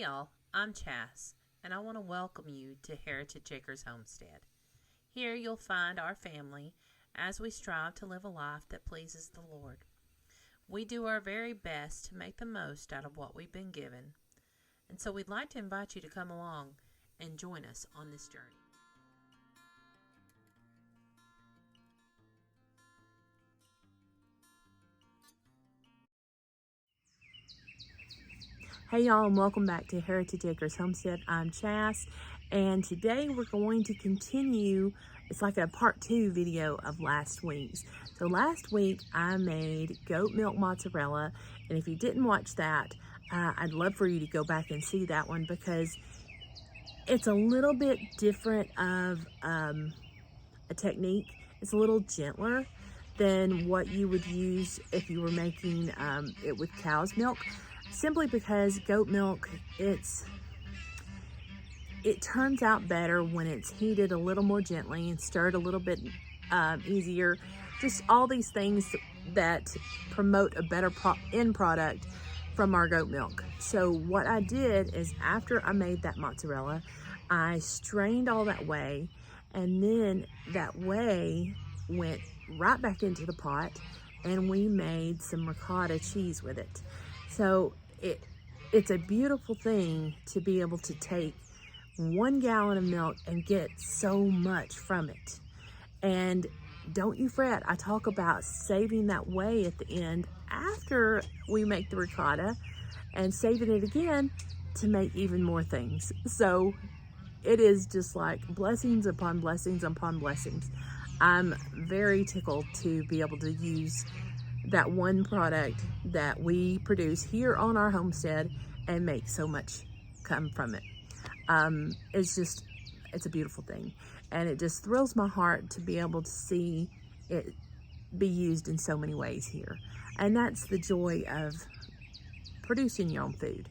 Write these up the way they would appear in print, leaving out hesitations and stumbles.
Hey y'all, I'm Chas, and I want to welcome you to Heritage Acres Homestead. Here you'll find our family as we strive to live a life that pleases the Lord. We do our very best to make the most out of what we've been given, and so we'd like to invite you to come along and join us on this journey. Hey y'all, and welcome back to Heritage Acres Homestead. I'm Chas, and today we're going to continue. It's like a part 2 video of last week's. So last week I made goat milk mozzarella, and if you didn't watch that, I'd love for you to go back and see that one because it's a little bit different of a technique. It's a little gentler than what you would use if you were making it with cow's milk. Simply because goat milk, it turns out better when it's heated a little more gently and stirred a little bit easier. Just all these things that promote a better end product from our goat milk. So what I did is after I made that mozzarella, I strained all that whey, and then that whey went right back into the pot, and we made some ricotta cheese with it. So it's a beautiful thing to be able to take 1 gallon of milk and get so much from it. And don't you fret, I talk about saving that whey at the end after we make the ricotta and saving it again to make even more things. So it is just like blessings upon blessings upon blessings. I'm very tickled to be able to use that one product that we produce here on our homestead and make so much come from it. It's a beautiful thing, and it just thrills my heart to be able to see it be used in so many ways here. And that's the joy of producing your own food,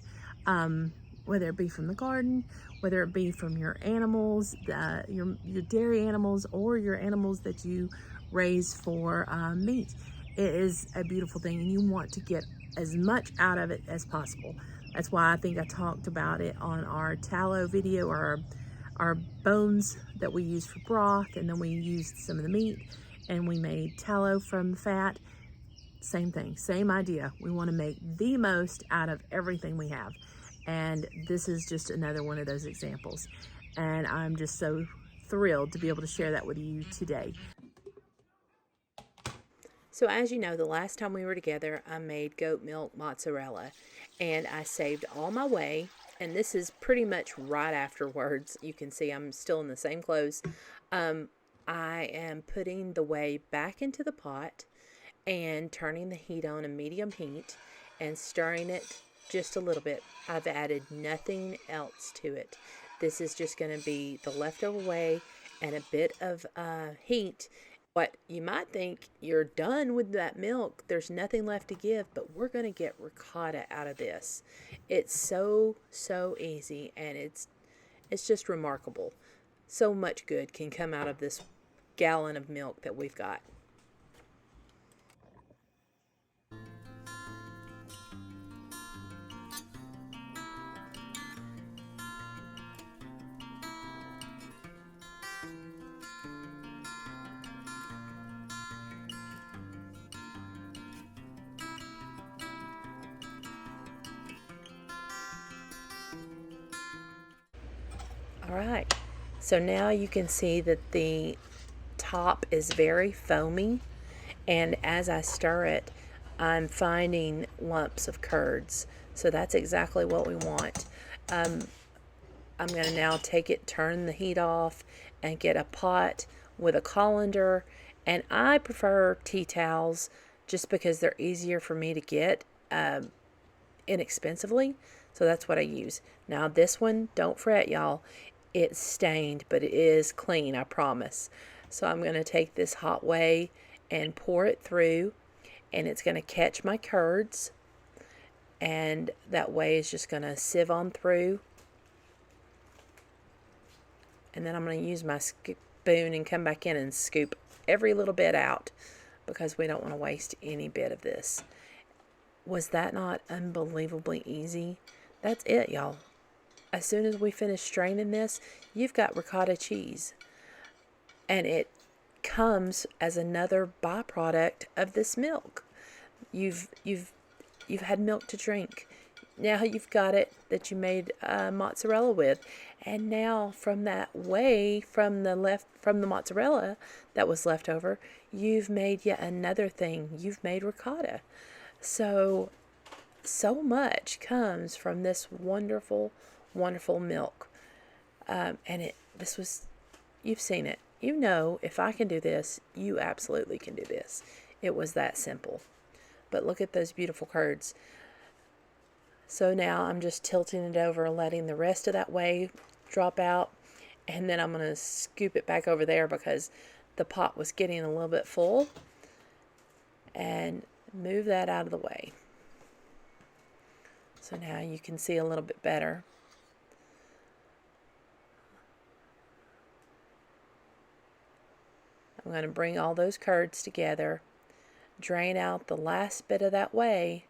whether it be from the garden, whether it be from your animals, your dairy animals, or your animals that you raise for meat. It is a beautiful thing, and you want to get as much out of it as possible. That's why I think I talked about it on our tallow video, or our bones that we use for broth, and then we used some of the meat and we made tallow from the fat. Same thing, same idea. We want to make the most out of everything we have, and this is just another one of those examples, and I'm just so thrilled to be able to share that with you today. So as you know, the last time we were together, I made goat milk mozzarella, and I saved all my whey, and this is pretty much right afterwards. You can see I'm still in the same clothes. I am putting the whey back into the pot and turning the heat on a medium heat and stirring it just a little bit. I've added nothing else to it. This is just going to be the leftover whey and a bit of heat. What you might think, you're done with that milk, there's nothing left to give, but we're going to get ricotta out of this. It's so easy, and it's just remarkable. So much good can come out of this gallon of milk that we've got. Alright, so now you can see that the top is very foamy, and as I stir it, I'm finding lumps of curds. So that's exactly what we want. I'm going to now take it, turn the heat off, and get a pot with a colander, and I prefer tea towels just because they're easier for me to get inexpensively. So that's what I use. Now this one, don't fret y'all, it's stained, but it is clean, I promise. So I'm going to take this hot whey and pour it through, and it's going to catch my curds, and that whey is just going to sieve on through. And then I'm going to use my spoon and come back in and scoop every little bit out because we don't want to waste any bit of this. Was that not unbelievably easy? That's it, y'all. as soon as we finish straining this, you've got ricotta cheese. And it comes as another byproduct of this milk. You've had milk to drink. Now you've got it that you made mozzarella with, and now from that whey, from the mozzarella that was left over, you've made yet another thing. You've made ricotta. So much comes from this wonderful, wonderful milk. You've seen it. You know, if I can do this, you absolutely can do this. It was that simple. But look at those beautiful curds. So now I'm just tilting it over and letting the rest of that whey drop out. And then I'm going to scoop it back over there because the pot was getting a little bit full. And move that out of the way. So now you can see a little bit better. I'm going to bring all those curds together, drain out the last bit of that whey,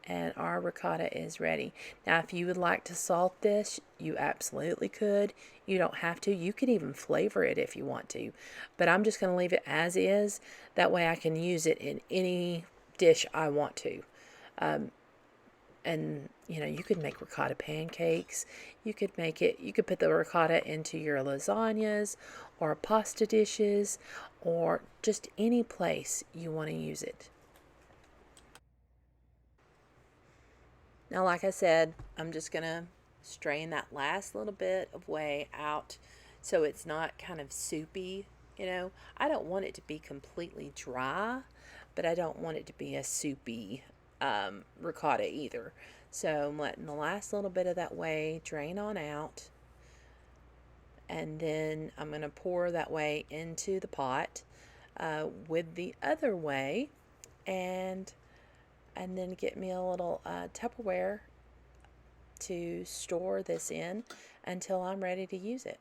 and our ricotta is ready. Now, if you would like to salt this, you absolutely could. You don't have to. You can even flavor it if you want to. But I'm just going to leave it as is. That way I can use it in any dish I want to. And, you know, you could make ricotta pancakes. You could put the ricotta into your lasagnas or pasta dishes or just any place you want to use it. Now, like I said, I'm just going to strain that last little bit of whey out so it's not kind of soupy, you know. I don't want it to be completely dry, but I don't want it to be a soupy ricotta either. So I'm letting the last little bit of that whey drain on out, and then I'm going to pour that whey into the pot with the other whey, and then get me a little Tupperware to store this in until I'm ready to use it.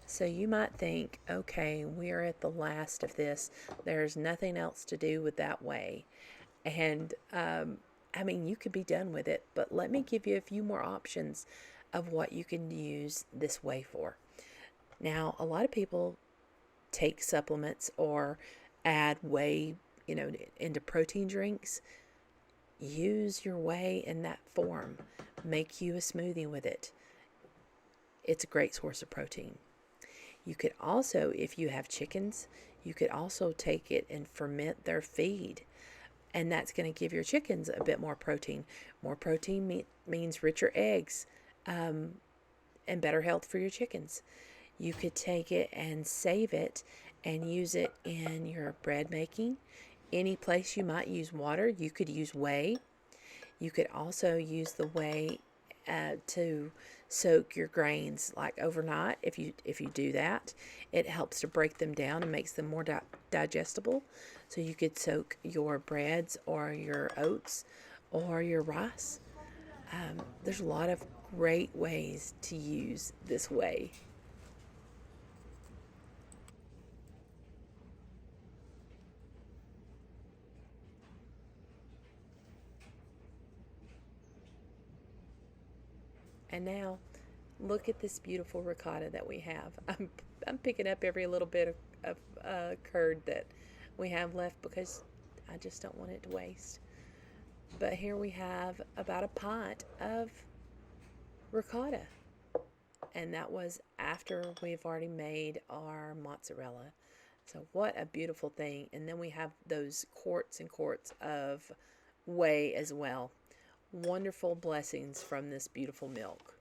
So you might think, okay, we're at the last of this. There's nothing else to do with that whey. And, I mean, you could be done with it, but let me give you a few more options of what you can use this whey for. Now, a lot of people take supplements or add whey, you know, into protein drinks. Use your whey in that form. Make you a smoothie with it. It's a great source of protein. You could also, if you have chickens, you could also take it and ferment their feed. And that's going to give your chickens a bit more protein. More protein means richer eggs and better health for your chickens. You could take it and save it and use it in your bread making. Any place you might use water, you could use whey. You could also use the whey to soak your grains like overnight. If you do that, it helps to break them down and makes them more digestible. So you could soak your breads or your oats or your rice. There's a lot of great ways to use this whey. And now, look at this beautiful ricotta that we have. I'm picking up every little bit of curd that we have left because I just don't want it to waste. But here we have about a pint of ricotta. And that was after we've already made our mozzarella. So what a beautiful thing. And then we have those quarts and quarts of whey as well. Wonderful blessings from this beautiful milk.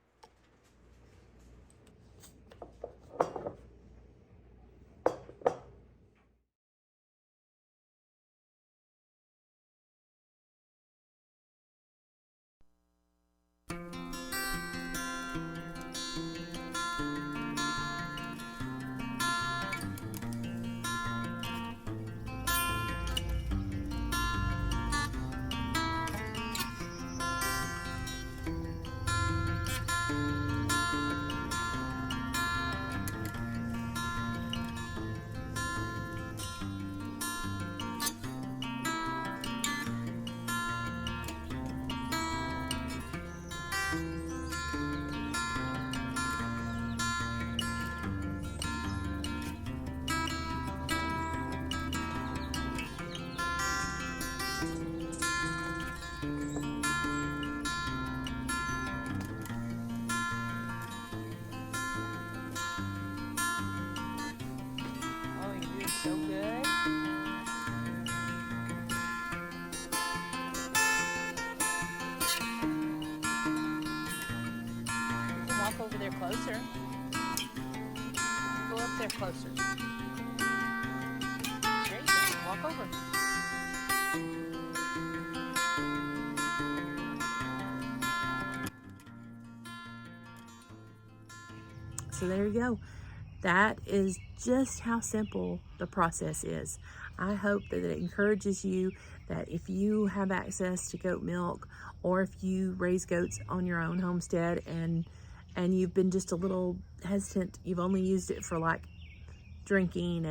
So good. Walk over there closer. Go up there closer. There you go. Walk over. So there you go. That is just how simple the process is. I hope that it encourages you that if you have access to goat milk, or if you raise goats on your own homestead and you've been just a little hesitant, you've only used it for like drinking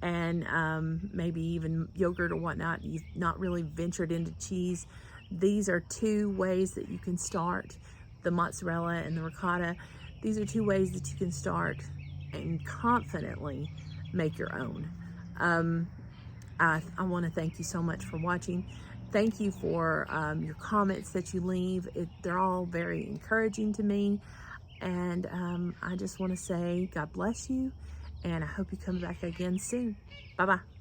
and maybe even yogurt or whatnot, you've not really ventured into cheese, these are two ways that you can start. The mozzarella and the ricotta, these are two ways that you can start and confidently make your own. I want to thank you so much for watching. Thank you for your comments that you leave. They're all very encouraging to me. And I just want to say God bless you, and I hope you come back again soon. Bye-bye.